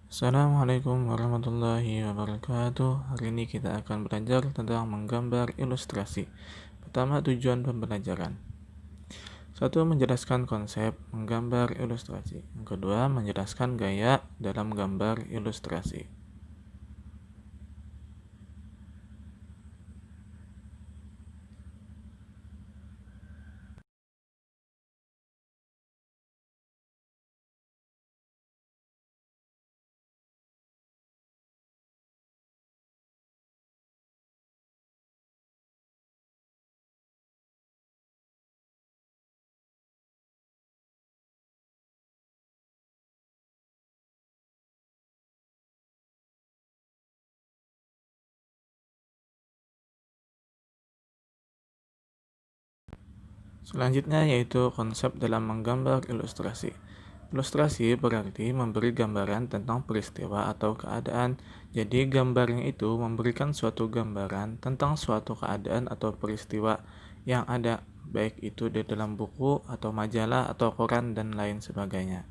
Assalamualaikum warahmatullahi wabarakatuh. Hari ini kita akan belajar tentang menggambar ilustrasi. Pertama, tujuan pembelajaran. Satu, menjelaskan konsep menggambar ilustrasi. Yang kedua, menjelaskan gaya dalam gambar ilustrasi. Selanjutnya yaitu konsep dalam menggambar ilustrasi. Ilustrasi berarti memberi gambaran tentang peristiwa atau keadaan. Jadi gambarnya itu memberikan suatu gambaran tentang suatu keadaan atau peristiwa yang ada, baik itu di dalam buku atau majalah atau koran dan lain sebagainya.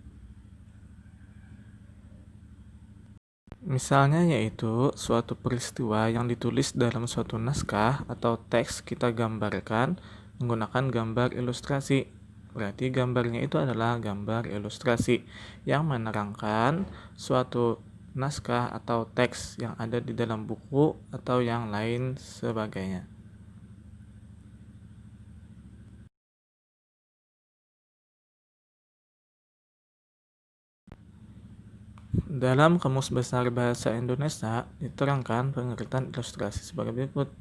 Misalnya yaitu suatu peristiwa yang ditulis dalam suatu naskah atau teks kita gambarkan menggunakan gambar ilustrasi. Berarti gambarnya itu adalah gambar ilustrasi yang menerangkan suatu naskah atau teks yang ada di dalam buku atau yang lain sebagainya. Dalam Kamus Besar Bahasa Indonesia diterangkan pengertian ilustrasi sebagai berikut.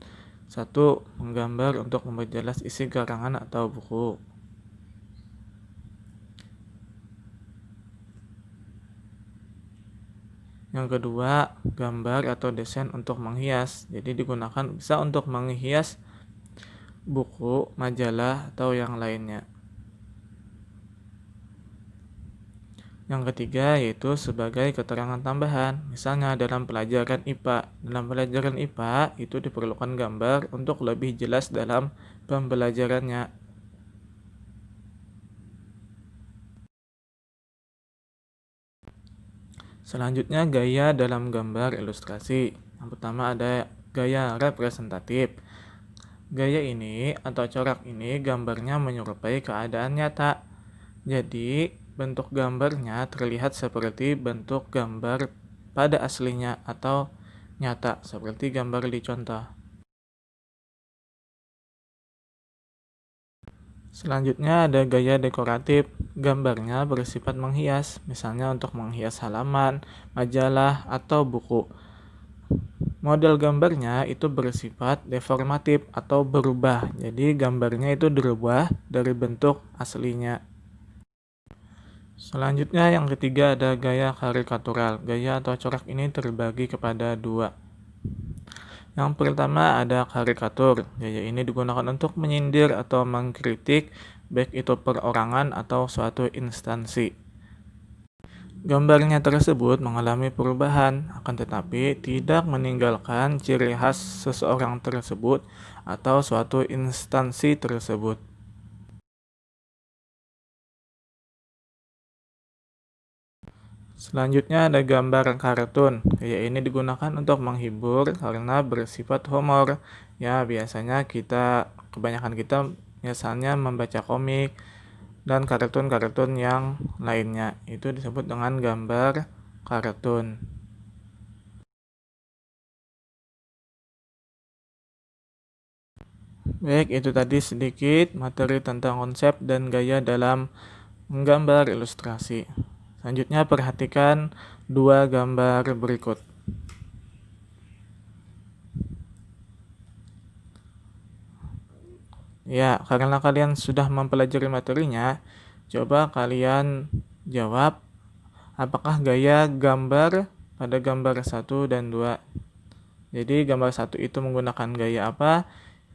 1. Menggambar untuk memperjelas isi karangan atau buku. Yang kedua, gambar atau desain untuk menghias. Jadi digunakan bisa untuk menghias buku, majalah, atau yang lainnya. Yang ketiga yaitu sebagai keterangan tambahan. Misalnya dalam pelajaran IPA. Dalam pelajaran IPA itu diperlukan gambar untuk lebih jelas dalam pembelajarannya. Selanjutnya gaya dalam gambar ilustrasi. Yang pertama ada gaya representatif. Gaya ini atau corak ini gambarnya menyerupai keadaan nyata. Jadi bentuk gambarnya terlihat seperti bentuk gambar pada aslinya atau nyata seperti gambar di contoh. Selanjutnya ada gaya dekoratif. Gambarnya bersifat menghias, misalnya untuk menghias halaman, majalah, atau buku. Model gambarnya itu bersifat deformatif atau berubah. Jadi gambarnya itu dirubah dari bentuk aslinya. Selanjutnya yang ketiga ada gaya karikatural. Gaya atau corak ini terbagi kepada dua. Yang pertama ada karikatur. Gaya ini digunakan untuk menyindir atau mengkritik baik itu perorangan atau suatu instansi. Gambarnya tersebut mengalami perubahan, akan tetapi tidak meninggalkan ciri khas seseorang tersebut atau suatu instansi tersebut. Selanjutnya ada gambar kartun. Gaya ini digunakan untuk menghibur karena bersifat humor. Ya, biasanya kebanyakan kita misalnya membaca komik dan kartun-kartun yang lainnya. Itu disebut dengan gambar kartun. Baik, itu tadi sedikit materi tentang konsep dan gaya dalam menggambar ilustrasi. Selanjutnya perhatikan dua gambar berikut. Ya, karena kalian sudah mempelajari materinya, coba kalian jawab apakah gaya gambar pada gambar 1 dan 2. Jadi gambar 1 itu menggunakan gaya apa?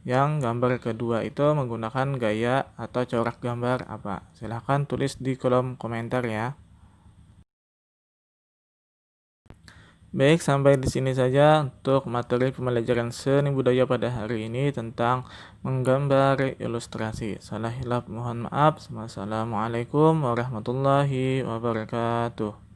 Yang gambar kedua itu menggunakan gaya atau corak gambar apa? Silahkan tulis di kolom komentar ya. Baik, sampai di sini saja untuk materi pembelajaran seni budaya pada hari ini tentang menggambar ilustrasi. Salah hilaf mohon maaf. Wassalamualaikum warahmatullahi wabarakatuh.